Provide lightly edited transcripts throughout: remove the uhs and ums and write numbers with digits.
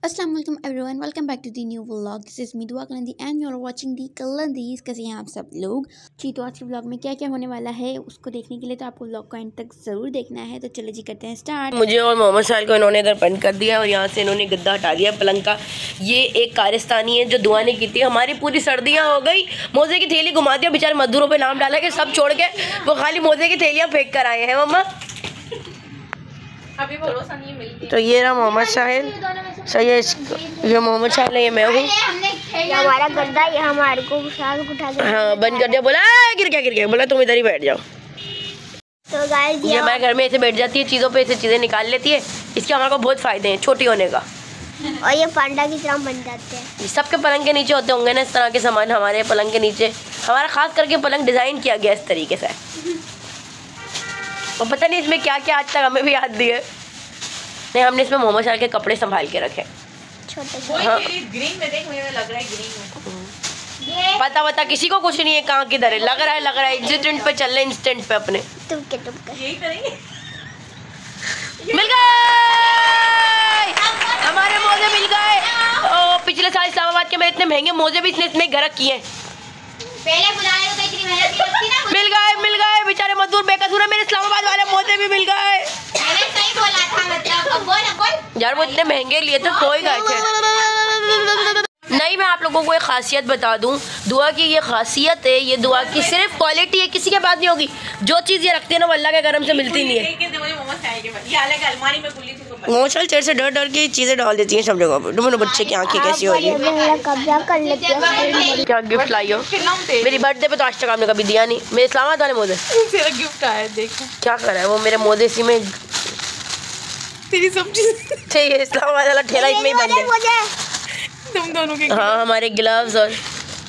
अस्सलाम वालेकुम everyone, welcome back to the new vlog. This is me Dua Kalandi and you are watching the Kalandis. कैसे हैं आप सब लोग? जी, तो आज के व्लॉग में क्या क्या होने वाला है उसको देखने के लिए तो आपको व्लॉग को एंड तक ज़रूर देखना है। तो चलो जी, करते हैं स्टार्ट। मुझे और मोहम्मद साहिल को इन्होंने इधर बंद कर दिया और यहाँ से इन्होंने गद्दा हटा दिया पलंग का। ये एक कारस्तानी है जो दुआ ने की थी। हमारी पूरी सर्दियाँ हो गई, मोजे की थैली घुमा दिया, बेचारे मजदूरों पे नाम डाला कि सब छोड़ के वो खाली मोजे की थैलियाँ फेंक कर आए हैं। मम्मा अभी भरोसा नहीं मिलती। तो ये रहा मोहम्मद साहिल, सही है। ये मोहम्मद साहिल है, ये मैं हूँ। हमारा गद्दा ये हमारे को उठा के हाँ बंद कर दिया, बोला गिर गया, बोला तुम इधर ही बैठ जाओ। तो गाइस ये हमारे घर में ऐसे बैठ जाती है, चीज़ों पे ऐसे चीज़ें निकाल लेती है। इसके हमारे को बहुत फ़ायदे हैं छोटी होने का। और ये पांडा की तरह बन जाते हैं। सबके पलंग के नीचे होते होंगे ना इस तरह के सामान। हमारे पलंग के नीचे हमारा खास करके पलंग डिज़ाइन किया गया इस तरीके से। और पता नहीं इसमें क्या क्या आज तक हमें भी याद दिए नहीं। हमने इसमें मोहम्मद साहिल के कपड़े संभाल के रखे छोटे हाँ। ग्रीन में देख, मुझे लग रहा है ग्रीन में। पता किसी को कुछ नहीं है कहाँ किधर है। लग रहा है इंस्टेंट पे चल रहे, इंस्टेंट पे अपने टुपके यही करेंगे। मिल गए हमारे मोजे, मिल गए। पिछले साल इस्लामाबाद के मैं इतने महंगे मोजे भी इसने गरक किए। पहले बुलाए तो इतनी मेहनत की होती ना। मिल गए बेचारे मजदूर बेकसूर है। मेरे इस्लामाबाद वाले मोजे भी मिल गए। मैंने सही बोला था, मतलब अब बोल यार वो इतने महंगे लिए थे, खो ही गए थे। नहीं, मैं आप लोगों को एक खासियत बता दूं, दुआ की ये खासियत है, ये दुआ की सिर्फ क्वालिटी है, किसी के पास नहीं होगी। जो चीज़ ये रखते हैं ना वो अल्लाह के करम से मिलती नहीं है। मोशल चेयर से डर के चीज़ें डाल देती हैं सब जगह पर। तुम बच्चे की आंखें कैसी हो रही है? कब्जा कर लेते हैं। क्या गिफ्ट लाई हो? मेरी बर्थडे पे तो आज तक आपने कभी दिया नहीं। मेरे इस्लामाबाद वाले मोजे तेरा गिफ्ट आया, देखो क्या कर रहा है वो। मेरे मोजे इसी में तेरी सब चीज चाहिए। इस्लामाबाद वाला ठेला इसमें ही बन गया। तुम दोनों के। हाँ, हमारे ग्लव्स और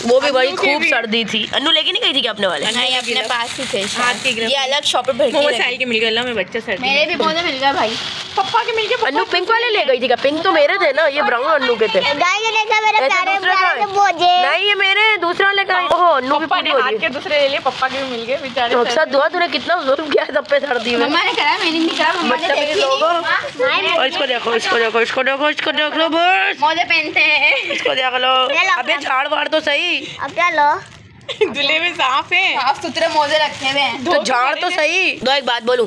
वो भी बड़ी खूब सर्दी थी। अन्नू लेके नहीं गई थी क्या अपने वाले? नहीं, अपने पास ही थे हाथ के ग्लव्स। ये अलग शॉप पे भर के मोहम्मद साहिल के मिल गए। अल्लाह में बच्चा सर्दी मेरे भी मोजे मिल गए भाई। पप्पा के मिल गए। अन्नू पिंक वाले ले गई थी क्या? पिंक तो मेरे थे ना, ये ब्राउन अन्नू के थे। गाइस ये देखा मेरे ऐसे प्यारे दूसरे का है? मोजे। नहीं, ये मेरे दूसरे वाले का है। ओहो, अन्नू की पप्पा ने पूरी हो हाथ रही के है। दूसरे ले लिए, पप्पा के भी मिल गए बेचारे। अक्सर दुआ तूने कितना जुल्म किया सब पे सर्दी में। मम्मा ने करा, मैंने नहीं करा। मम्मा ने बदतमीज लोग हो। और इसको देखो, इसको देखो, इसको देखो, इसको देख लो बस। मोजे पहनते हैं। इसको देख लो। अबे झाड़ वाड़ तो सही। अब क्या लो, दुल्हे में साफ है, साफ सुथरे मोजे रखे हुए हैं। तो झाड़ तो सही। दो एक बात बोलूं,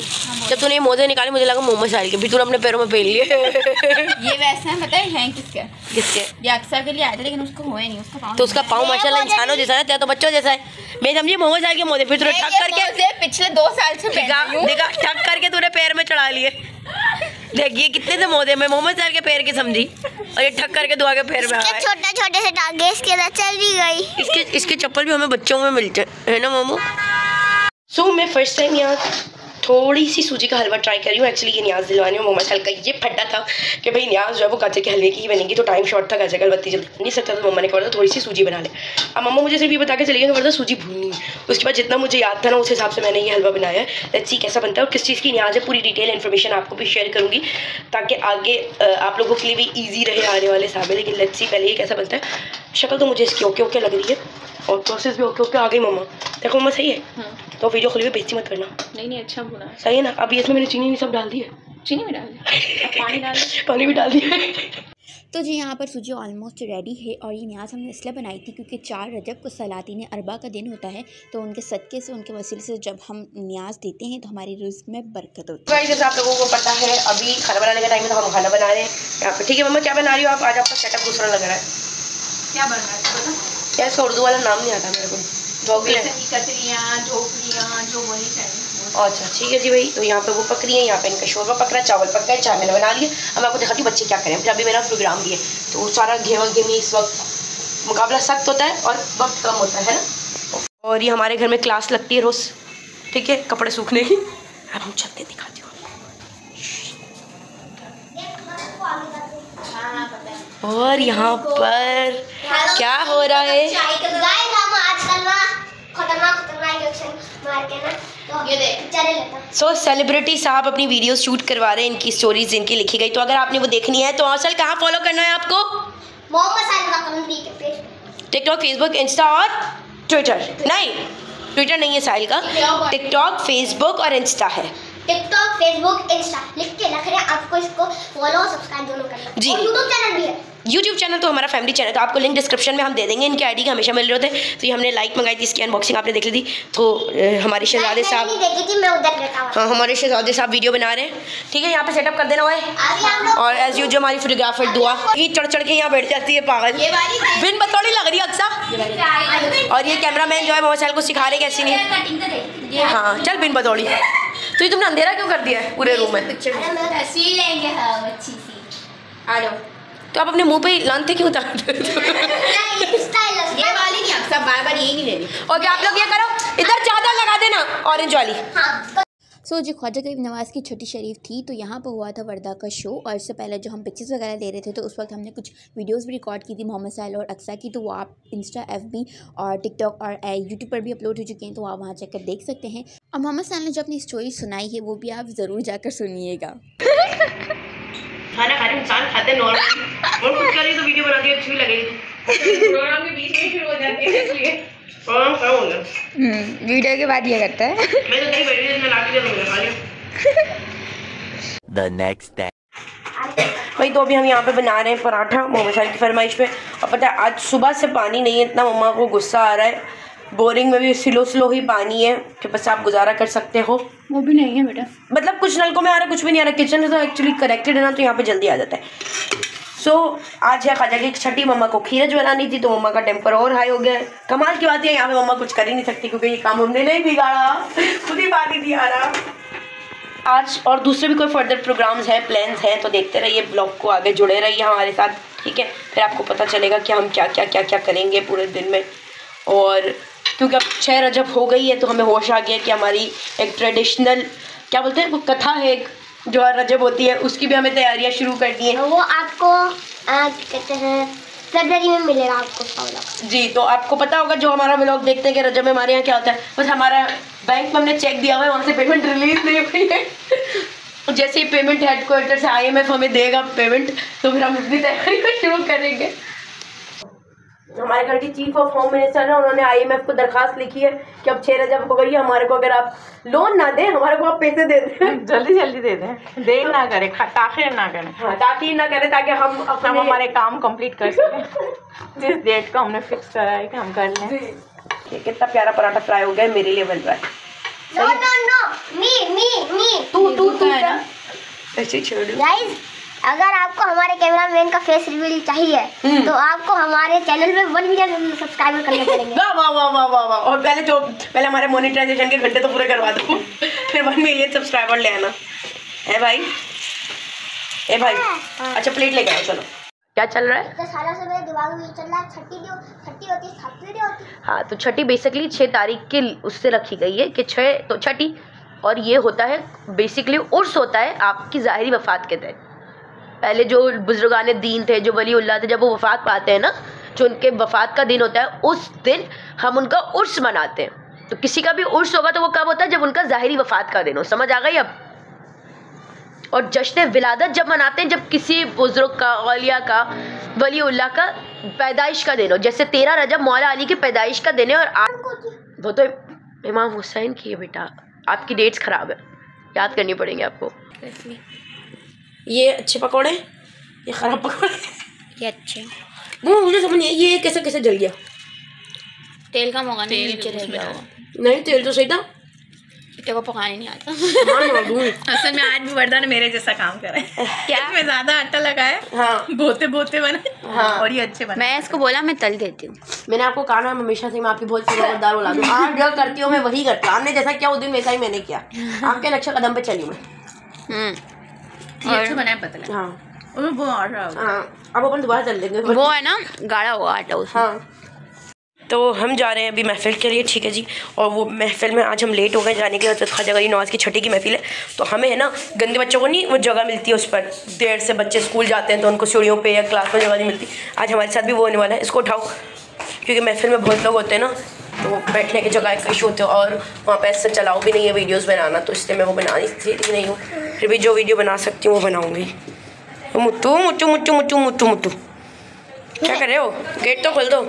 जब तूने ये मोजे निकाले मुझे लगा मोहम्मद साहिल के, फिर तूने अपने पैरों में पहन लिए। ये वैसे हैं, पता है किसके? किसके? ये अक्सर के लिए आए थे लेकिन उसको हुए नहीं। उसका पाँव तो उसका पाँव माशाल्लाह इंसानों जैसा है, तेरा तो बच्चों जैसा है। मैं समझी मोहम्मद साहिल के मोजे, फिर तूने ठक करके पिछले 2 साल से देखा ठक करके तूने पैर में चढ़ा लिए। देखिए कितने से मोजे, मैं मोहम्मद साहिल के पैर की समझी और ये ठक करके दुआ के पैर में आ गए। छोटे छोटे से टांगे इसके अंदर चली गई। इसके चप्पल भी हमें बच्चों में मिलते है ना मोमो। सो मैं फर्स्ट टाइम यहाँ थोड़ी सी सूजी का हलवा ट्राई करी हूँ। एक्चुअली ये न्याज दिलवानी हूँ। मोहम्मद साहिल का ये फटा था कि भाई न्याज जो है वो गाजर के हलवे की ही बनेगी, तो टाइम शॉर्ट था, गाजर का हलवा जल्दी बन नहीं सकता, तो मम्मा ने कहा थोड़ी सी सूजी बना ले। अब मम्मा मुझे सिर्फ ये बता के चली गई कि सूजी भूननी है। उसके बाद जितना मुझे याद था ना उस हिसाब से मैंने ये हलवा बनाया है। लेट्स सी कैसा बनता है और किस चीज़ की न्याज है, पूरी डिटेल इन्फॉर्मेशन आपको भी शेयर करूँगी ताकि आगे आप लोगों के लिए भी ईजी रहे आने वाले साल में। लेकिन लेट्स सी पहले ये कैसा बनता है। शक्ल तो मुझे इसकी ओके लग रही है और प्रोसेस भी ओके आ गई। मम्मा देखो मम्मा सही है। तो वीडियो खुली हुई बेइज्जती मत करना। नहीं अच्छा बुना सही है ना? अब इसमें मैंने चीनी सब डाल दी है। चीनी भी डाल दी, पानी डाल दी, पानी भी डाल दिया। तो जी यहाँ पर सूजी ऑलमोस्ट रेडी है और ये न्याज हमने इसलिए बनाई थी क्योंकि 4 रजब को सलातीन अरबा का दिन होता है, तो उनके सदक़े से, उनके वसीले से जब हम न्याज देते हैं तो हमारी रिज़्क़ में बरकत होती है। जैसे आप लोगों को पता है अभी खाना बनाने का टाइम है तो हम खाना बना रहे हैं यहाँ पे। ठीक है मम्मा, क्या बना रही हो आप? आज आपका सेटअप दूसरा लग रहा है। क्या बन रहा है? क्या इसका उर्दू वाला नाम नहीं आता मेरे को। कतरियाँ, झोपड़ियाँ जो बोली चाहिए। अच्छा ठीक है जी भाई। तो यहाँ पे वो पक रही है, यहाँ पे इनका शोरबा पक रहा है, चावल पक रहा है, चाय मैंने बना लिए। अब आपको दिखाती हूँ बच्चे क्या करें। फिर अभी मेरा प्रोग्राम भी है तो सारा घेमी इस वक्त मुकाबला सख्त होता है और वक्त कम होता है ना। और ये हमारे घर में क्लास लगती है रोज़, ठीक है, कपड़े सूखने की। अब हम चलते दिखाती हूँ। और यहाँ पर क्या हो रहा है? सो सेलिब्रिटी साहब अपनी वीडियोस शूट करवा रहे हैं, इनकी स्टोरीज इनकी लिखी गई, तो अगर आपने वो देखनी है तो असल कहाँ फॉलो करना है आपको? टिकटॉक, फेसबुक, इंस्टा और ट्विटर। नहीं, ट्विटर नहीं है साहिल का, टिकटॉक, फेसबुक और इंस्टा है। टिकटॉक, फेसबुक, इंस्टा लिख के रख रहे हैं, आपको इसको फॉलो और सब्सक्राइब दोनों करना जी। और यूट्यूब चैनल भी है। यूट्यूब चैनल तो हमारा फैमिली चैनल, तो आपको लिंक डिस्क्रिप्शन में हम दे देंगे। इनके आईडी का हमेशा मिल रहे होते हैं। तो ये हमने लाइक मंगाई थी, इसकी अनबॉक्सिंग आपने देख ली थी। तो हमारे शहजादे साहब, नहीं देखी थी, मैं उधर रहता हूँ। हाँ हमारे शहजादे साहब वीडियो बना रहे हैं, ठीक है। यहाँ पे सेटअप कर देना हुआ है। और एज यूजुअल हमारी फोटोग्राफर दुआ ये चढ़ चढ़ के यहाँ बैठ जाती है पागल, बिन बतौड़ी लग रही है अक्सा। और ये कैमरामैन जो है मोबाइल को सिखा रहे कैसी नहीं। हाँ चल बिन बतौड़ी। तो ये तुमने अंधेरा क्यों कर दिया है पूरे रूम में? तस्वीर लेंगे अच्छी सी। आ जाओ। तो आप अपने मुंह पे लानते क्यों उतार ये वाली नहीं, सब बार बार यही नहीं लेनी। ओके आप लोग ये करो, इधर ज़्यादा लगा देना ऑरेंज वाली। हाँ। सो जो ख्वाजा गरीब नवाज़ की छठी शरीफ थी, तो यहाँ पर हुआ था वर्दा का शो। और इससे पहले जो हम पिक्चर्स वगैरह ले रहे थे, तो उस वक्त हमने कुछ वीडियोस भी रिकॉर्ड की थी मोहम्मद साहिल और अक्सा की। तो वो आप इंस्टा, FB और टिकटॉक और यूट्यूब पर भी अपलोड हो चुके हैं, तो आप वहाँ जाकर देख सकते हैं। और मोहम्मद साहिल ने जो अपनी स्टोरी सुनाई है, वो भी आप ज़रूर जाकर सुनिएगा। खाना खा रहे इंसान खाते नॉर्मल, और कुछ करें तो वीडियो बना के अच्छी भी लगेगी। प्रोग्राम के बीच में शुरू हो जाती है इसलिए प्रोग्राम खड़ा हो गया। वीडियो के बाद ये करता है। मैं तो कहीं बैठी थी, मैं ला के दे दूँगा खा लियो। The next day. भाई तो अभी हम यहाँ पे बना रहे हैं पराठा मोहम्मद साहिल की फरमाइश पे। और पता है आज सुबह से पानी नहीं है, इतना मम्मा को गुस्सा आ रहा है। बोरिंग में भी स्लो ही पानी है कि बस आप गुजारा कर सकते हो। वो भी नहीं है बेटा, मतलब कुछ नलकों में आ रहा है, कुछ भी नहीं आ रहा। किचन से तो एक्चुअली कनेक्टेड है ना, तो यहाँ पे जल्दी आ जाता है। सो आज है ख्वाजा की छठी। मम्मा को खीरज बनानी थी, तो मम्मा का टेम्पर और हाई हो गया। कमाल की बात है यहाँ पे मम्मा कुछ कर ही नहीं सकती, क्योंकि ये काम हमने नहीं बिगाड़ा, खुद ही पानी दिया रहा। आज और दूसरे भी कोई फर्दर प्रोग्राम्स हैं, प्लान्स हैं, तो देखते रहिए ब्लॉग को, आगे जुड़े रहिए हमारे साथ, ठीक है। फिर आपको पता चलेगा कि हम क्या क्या करेंगे पूरे दिन में। और क्योंकि अब 6 रजब हो गई है, तो हमें होश आ गया कि हमारी एक ट्रेडिशनल क्या बोलते हैं वो कथा है, एक जो रजब होती है, उसकी भी हमें तैयारियां शुरू कर दी हैं। वो आपको कहते हैं फरवरी में मिलेगा आपको जी। तो आपको पता होगा जो हमारा व्लॉग देखते हैं कि रजब में हमारे यहाँ क्या होता है, बस हमारा बैंक में हमने चेक दिया हुआ है, वहाँ से पेमेंट रिलीज नहीं हुई है। जैसे ही पेमेंट हेडक्वार्टर से IMF हमें देगा पेमेंट, तो फिर हम अपनी तैयारी को शुरू करेंगे। हमारे घर के चीफ ऑफ होम मिनिस्टर है, उन्होंने IMF को दरखास्त लिखी है कि अब 6 रजब हो गई है, हमारे को अगर आप लोन ना दें, हमारे को आप पैसे दे दें, जल्दी जल्दी दे दें, देर ना करें, ताखिर ना करें। हाँ ताकि ना करें, ताकि हम हमारे काम कंप्लीट कर सकें जिस डेट को हमने फिक्स करा है कि हम कर लें। कितना प्यारा पराठा फ्राई हो गया, मेरे लिए बन रहा है। नो मी तू है ना ऐसे छोड़। गाइस, अगर आपको हमारे कैमरामैन का फेस रिवील चाहिए तो आपको हमारे चैनल पे 1 मिलियन सब्सक्राइबर करने पड़ेंगे। वाह वाह वाह वाह वाह वाह। और पहले हमारे मोनेटाइजेशन के घंटे तो पूरे करवा दो, फिर 1 मिलियन सब्सक्राइबर ले आना है भाई। ए भाई अच्छा प्लेट लेके आओ, चलो। क्या चल रहा है? सारा समय दिमाग में चल रहा है, छठी होती है, सातवीं होती है। हाँ तो छठी बेसिकली 6 तारीख के उससे रखी गई है कि 6 तो छठी, और ये होता है बेसिकली उर्स होता है आपकी ज़ाहिरी वफ़ात के दिन। पहले जो बुजुर्गान दीन थे, जो वली उल्लाह थे, जब वो वफ़ात पाते हैं ना, जो उनके वफ़ात का दिन होता है, उस दिन हम उनका उर्स मनाते हैं। तो किसी का भी उर्स होगा तो वो कब होता है? जब उनका ज़ाहिरी वफ़ात का दिन हो। समझ आ गई अब? और जश्न विलादत जब मनाते हैं, जब किसी बुजुर्ग का, औलिया का, वली उल्लाह का पैदाइश का दिन हो। जैसे 13 रजब मौला अली की पैदाइश का दिन है, और वो तो इमाम हुसैन की है बेटा। आपकी डेट्स ख़राब है, याद करनी पड़ेंगी आपको। ये अच्छे पकौड़े, ये ख़राब पकौड़े, ये अच्छे। वो मुझे समझ नहीं, ये कैसे जल गया? तेल का मौका नहीं, नीचे रह गया। नहीं तेल तो सही था, तेरे को पकाने नहीं आता। असल में आज भी वर्दा ने मेरे जैसा काम करा है। क्या मैं ज़्यादा आटा लगाया, हाँ बोते बने, हाँ, और ये अच्छे बने। मैं इसको बोला मैं तल देती हूँ। मैंने आपको कहा ना हमेशा से मैं आपकी बहुत समझदार बोला दूँ। आप जो करती हो मैं वही करती हूँ, आपने जैसा किया उस दिन वैसा ही मैंने किया। आपके नक्शे कदम पे चली मैं। ये अच्छा बनाया पतला। हाँ वो और हाँ, अब अपन दोबारा चल देंगे। वो है ना गाढ़ा हुआ आटा उसमें। हाँ तो हम जा रहे हैं अभी महफिल के लिए, ठीक है जी। और वो महफिल में आज हम लेट हो गए जाने के लिए। ख्वाजा गरीब नवाज़ की छठी की महफिल है, तो हमें है ना गंदे बच्चों को नहीं वो जगह मिलती है उस पर। देर से बच्चे स्कूल जाते हैं तो उनको सीढ़ियों पे या क्लास में जगह नहीं मिलती। आज हमारे साथ भी वो होने वाला है। इसको उठाओ, क्योंकि महफिल में बहुत लोग होते हैं ना, तो बैठने की जगह का इशू होते हैं, और वहाँ पर ऐसे चलाओ भी नहीं है वीडियोज़ बनाना, तो इसलिए मैं वो बना नहीं हूँ। फिर भी जो वीडियो बना सकती हूँ वो बनाऊँगी। मुट्टू मुट्टू मुट्टू मुट्टू मुट्टू मुट्टू क्या कर रहे हो? गेट तो खोल दो।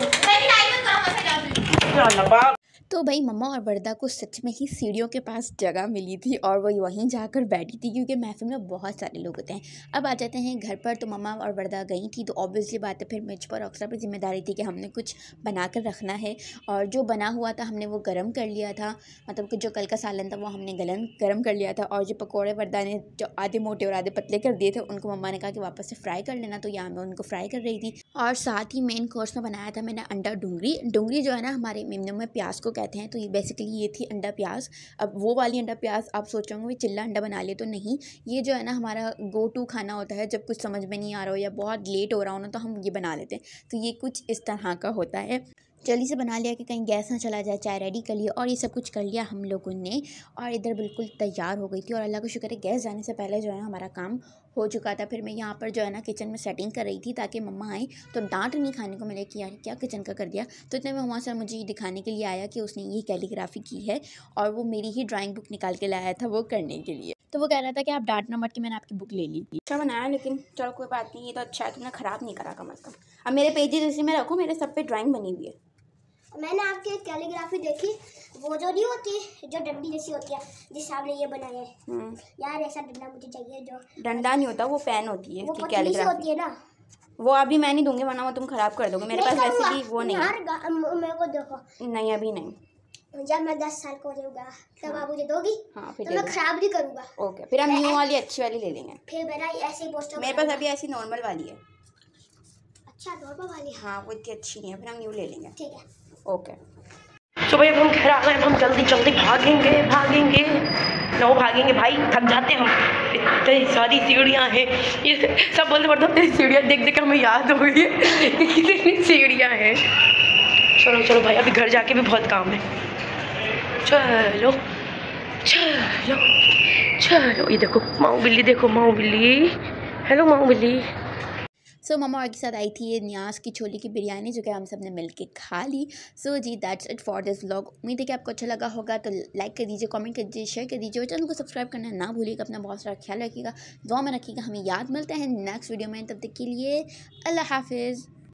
तो भाई मम्मा और वर्दा को सच में ही सीढ़ियों के पास जगह मिली थी और वो वहीं जाकर बैठी थी क्योंकि महफिल में बहुत सारे लोग होते हैं। अब आ जाते हैं घर पर, तो मम्मा और वर्दा गई थी तो ऑब्वियसली बात है फिर मुझ पर अक्सर पर जिम्मेदारी थी कि हमने कुछ बना कर रखना है। और जो बना हुआ था हमने वो गर्म कर लिया था, मतलब कि जो कल का सालन था वो हमने गर्म कर लिया था। और जो पकौड़े वर्दा ने जो आधे मोटे और आधे पतले कर दिए थे उनको मम्मा ने कहा कि वापस से फ्राई कर लेना, तो यहाँ मैं उनको फ्राई कर रही थी। और साथ ही मेन कोर्स में बनाया था मैंने अंडा डूंगरी जो है ना हमारे मेमनों में प्याज को कहते हैं, तो ये बेसिकली ये थी अंडा प्याज। अब वो वाली अंडा प्याज आप सोच रहे होंगे चिल्ला अंडा बना ले, तो नहीं, ये जो है ना हमारा गो टू खाना होता है जब कुछ समझ में नहीं आ रहा हो या बहुत लेट हो रहा हो ना, तो हम ये बना लेते हैं। तो ये कुछ इस तरह का होता है। जल्दी से बना लिया कि कहीं गैस ना चला जाए, चाय रेडी कर लिया और ये सब कुछ कर लिया हम लोगों ने। और इधर बिल्कुल तैयार हो गई थी और अल्लाह का शुक्र है गैस जाने से पहले जो है हमारा काम हो चुका था। फिर मैं यहाँ पर जो है ना किचन में सेटिंग कर रही थी ताकि मम्मा आए तो डांट नहीं खाने को मिले कि यार क्या किचन का कर दिया। तो इतने में मम्मा सर मुझे ये दिखाने के लिए आया कि उसने ये कैलीग्राफी की है और वो मेरी ही ड्राइंग बुक निकाल के लाया था वो करने के लिए। तो वो कह रहा था कि आप डांटना मत कि मैंने आपकी बुक ले ली। अच्छा बनाया, लेकिन चलो कोई बात नहीं, ये तो अच्छा है, तुमने ख़राब नहीं करा कम अज़ कम। अब मेरे पेजेस इसी में रखो, मेरे सब पे ड्राइंग बनी हुई है। मैंने आपकी कैलीग्राफी देखी, वो जो नहीं होती जो डंडी जैसी होती है जिससे आपने ये बनाया है। यार ऐसा डंडा मुझे चाहिए। जो डंडा नहीं होता वो पेन होती है, वो उसकी कैलीग्राफी कैलीग्राफी होती है ना, वो अभी मैं नहीं दूंगी वरना वो तुम खराब कर दोगे। मेरे पास वैसे भी वो नहीं है। यार मेरे को देखो। नहीं अभी नहीं, जब मैं 10 साल को हो जाऊंगा तब आप मुझे दोगी। हाँ फिर तो मैं खराब नहीं करूंगा। ओके, फिर हम न्यू वाली अच्छी वाली ले लेंगे। फिर मेरा ऐसे ही पोस्टर मेरे पास अभी ऐसी नॉर्मल वाली है। अच्छा नॉर्मल वाली? हाँ वो इतनी अच्छी नहीं है, फिर हम न्यू ले लेंगे। ठीक है ओके। तो भाई अब हम घर आ गए, हम जल्दी जल्दी भागेंगे। नो भागेंगे भाई, थक जाते हैं हम, इतनी सारी सीढ़ियाँ हैं। ये सब बोलते पड़ते सीढ़ियाँ देख देख हमें याद हो गई है कि कितनी सीढ़ियाँ हैं। चलो चलो भाई, अभी घर जाके भी बहुत काम है। चलो चलो चलो, ये देखो माऊ बिल्ली, देखो माऊ बिल्ली, हेलो माऊ बिल्ली। सो मम्मा और के साथ आई थी ये न्याज की छोले की बिरयानी जो कि हम सब ने मिल के खा ली। सो जी that's it for this vlog. उम्मीद है कि आपको अच्छा लगा होगा, तो लाइक कर दीजिए, कमेंट कर दीजिए, शेयर कर दीजिए और चैनल को सब्सक्राइब करना ना भूलिएगा। अपना बहुत सारा ख्याल रखिएगा, दुआ में रखिएगा। हमें याद मिलता है नेक्स्ट वीडियो में, तब तक के लिए अल्लाह हाफिज़।